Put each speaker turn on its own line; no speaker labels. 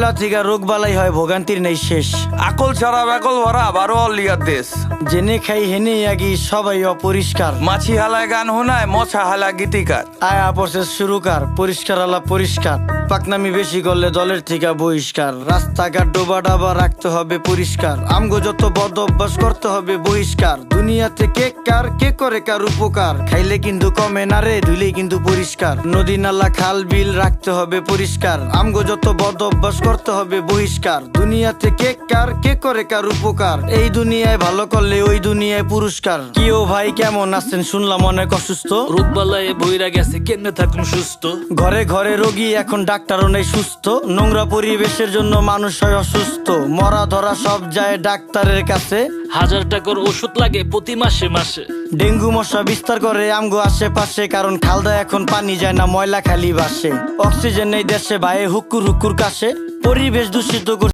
ময়লা থেকে রোগ বালাই হয়, ভোগান্তির নেই শেষ।
আকল ছাড়া ব্যাকল ভরা বারো অলিয়ার দেশ।
জেনে খাই হেনে আগি সবাই অপরিষ্কার।
মাছি হালায় গান শোনায়, মশা হালা গীতিকার।
আয়া প্রসেস শুরুকার, পরিষ্কার আলা পরিষ্কার। পাকনামি বেশি করলে দলের থেকে বহিষ্কার। রাস্তাঘাট ডোবা ডাবা রাখতে হবে পরিষ্কার। আমগো যত বদ অভ্যাস করতে হবে বহিষ্কার। দুনিয়াতে কে কার কে করে কার উপকার, খাইলে কিন্তু কমে না রে, ধুইলেই কিন্তু পরিষ্কার। নদী নালা খাল বিল রাখতে হবে পরিষ্কার। আমগো যত বদ অভ্যাস করতে হবে বহিষ্কার। দুনিয়াতে কে কার কে করে কার উপকার, এই দুনিয়ায় ভালো করলে ওই দুনিয়ায় পুরস্কার। কি ও ভাই কেমন আছেন, শুনলাম অনেক অসুস্থ।
রোগবালায় বইরা গেছে, কেমনে থাকুন সুস্থ।
ঘরে ঘরে রোগী, এখন ডাক্তারও নেই সুস্থ। নোংরা পরিবেশের জন্য মানুষ হয় অসুস্থ। মরা ধরা সব যায় ডাক্তারের কাছে।
1000 টাকার ওষুধ লাগে প্রতি মাসে মাসে।
ডেঙ্গু মশা বিস্তার করে আমগো আশেপাশে, কারণ খালদা এখন পানি যায় না, ময়লা খালি ভাসে। অক্সিজেন নেই দেশে, ভাই হুক্কুর হুক্কুর কাশে। পরিবেশ দূষিত